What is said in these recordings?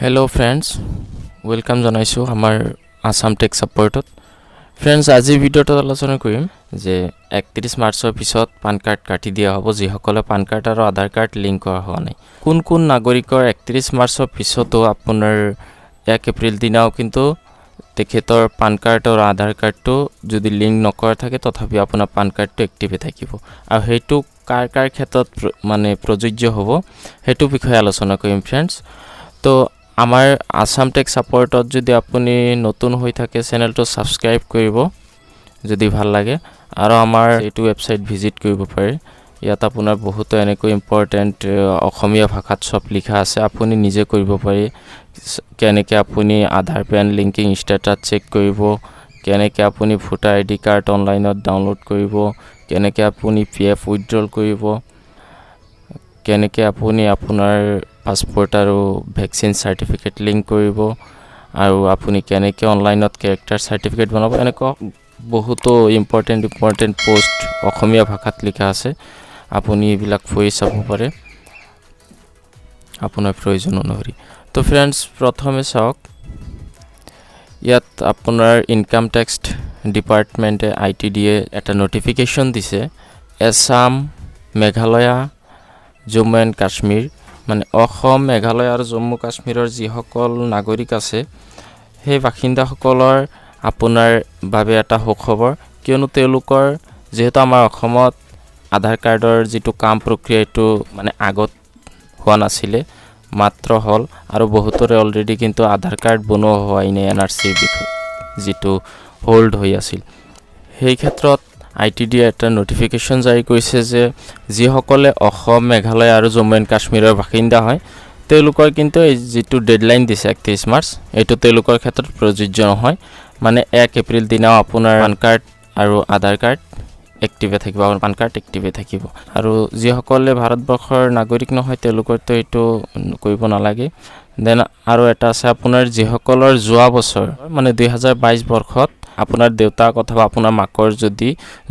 Hello friends, welcome জনাইছো আমাৰ Assam tech সাপোৰ্টত। Friends আজি ভিডিঅ'টো আলোচনা কৰিম যে 31 মাৰ্চৰ পিছত পান কাৰ্ড কাটি দিয়া হ'ব যিসকলে পান কাৰ্ড আৰু আধাৰ কাৰ্ড লিংক কৰা হোৱা নাই। কোন নাগৰিকৰ 31 মাৰ্চৰ পিছতো আপোনাৰ 1 এপ্ৰিল দিনাও কিন্তু তেখেতৰ পান কাৰ্ড আৰু আধাৰ কাৰ্ডটো যদি লিংক নকৰা থাকে তথাপি আপোনাৰ পান কাৰ্ডটো এক্টিভে থাকিব আৰু হেতু কাৰ ক্ষেত্ৰত মানে প্ৰযোজ্য হ'ব হেতু বিষয়ে আলোচনা কৰিম ফ্ৰেন্ডছ। তো আমাৰ আসাম টেক সাপোৰ্টত যদি আপুনি নতুন হৈ থাকে চেনেলটো সাবস্ক্ৰাইব কৰিব যদি ভাল লাগে আৰু আমাৰ এইটো ওয়েবসাইট ভিজিট কৰিব পাৰে। ইয়াত আপোনাৰ বহুত এনেকৈ ইম্পৰ্টেন্ট অসমীয়া ভাষাত সব লিখা আছে, আপুনি নিজে কৰিব পাৰে। কেনেকৈ আপুনি আধাৰ পেন লিংকিং ষ্টেটাস চেক কৰিব, কেনেকৈ আপুনি ভোটাৰ আইডি কাৰ্ড অনলাইনত ডাউনলোড কৰিব, কেনেকৈ আপুনি পিএফ উইথড্ৰল কৰিব, কেনেকৈ আপুনি আপোনাৰ পাসপোৰ্ট আৰু ভ্যাকসিন সাৰ্টিফিকেট লিংক কৰিব আৰু আপুনি কেনেকৈ অনলাইনত ক্যাৰেক্টাৰ সাৰ্টিফিকেট বনাব, এনেকুৱা বহুতো ইম্পৰ্টেন্ট পোষ্ট অসমীয়া ভাষাত লিখা আছে। আপুনি এইবিলাক পঢ়ি চাব পাৰে আপোনাৰ প্ৰয়োজন অনুসৰি। তো ফ্ৰেন্ডছ প্ৰথমে চাওক, ইয়াত আপোনাৰ ইনকাম টেক্স ডিপাৰ্টমেণ্টে ITDA এটা নটিফিকেশ্যন দিছে। আসাম, মেঘালয়, জম্মু এণ্ড কাশ্মীৰ মানে অসম, মেঘালয় আৰু জম্মু কাশ্মীৰৰ যিসকল নাগৰিক আছে সেই বাসিন্দাসকলৰ আপোনাৰ বাবে এটা সুখবৰ, কিয়নো তেওঁলোকৰ যেহেতু আমাৰ অসমত আধাৰ কাৰ্ডৰ যিটো কাম প্ৰক্ৰিয়া এইটো মানে আগত হোৱা নাছিলে, মাত্ৰ হ'ল আৰু বহুতৰে অলৰেডি কিন্তু আধাৰ কাৰ্ড বনোৱা হোৱাই নাই NRCৰ বিষয়ে যিটো হোল্ড হৈ আছিল। সেই ক্ষেত্ৰত ITDA এটা নটিফিকেশ্যন জাৰি কৰিছে যে যিসকলে অসম, মেঘালয় আৰু জম্মু এণ্ড কাশ্মীৰৰ বাসিন্দা হয় তেওঁলোকৰ কিন্তু এই যিটো ডেডলাইন দিছে 31 মাৰ্চ এইটো তেওঁলোকৰ ক্ষেত্ৰত প্ৰযোজ্য নহয়। মানে 1 এপ্ৰিল দিনাও আপোনাৰ পান কাৰ্ড আৰু আধাৰ কাৰ্ড এক্টিভে থাকিব, পান কাৰ্ড এক্টিভে থাকিব। আৰু যিসকলে ভাৰতবৰ্ষৰ নাগৰিক নহয় তেওঁলোকৰতো এইটো কৰিব নালাগে। দেন আৰু এটা আছে আপোনাৰ যিসকলৰ যোৱা বছৰ মানে 2022 বৰ্ষত আপোনাৰ দেউতাক অথবা আপোনাৰ মাকৰ যদি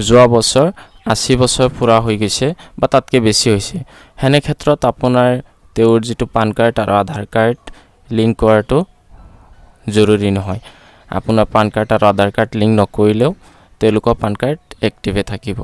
যোৱা বছৰ 80 বছৰ পুৰা হৈ গৈছে বা তাতকৈ বেছি হৈছে, হেনে ক্ষেত্ৰত আপোনাৰ তেওঁৰ যিটো পান কাৰ্ড আৰু আধাৰ কাৰ্ড লিংক কৰাটো জৰুৰী নহয়। আপোনাৰ পান কাৰ্ড আৰু আধাৰ কাৰ্ড লিংক নকৰিলেও তেওঁলোকৰ পান কাৰ্ড এক্টিভে থাকিব।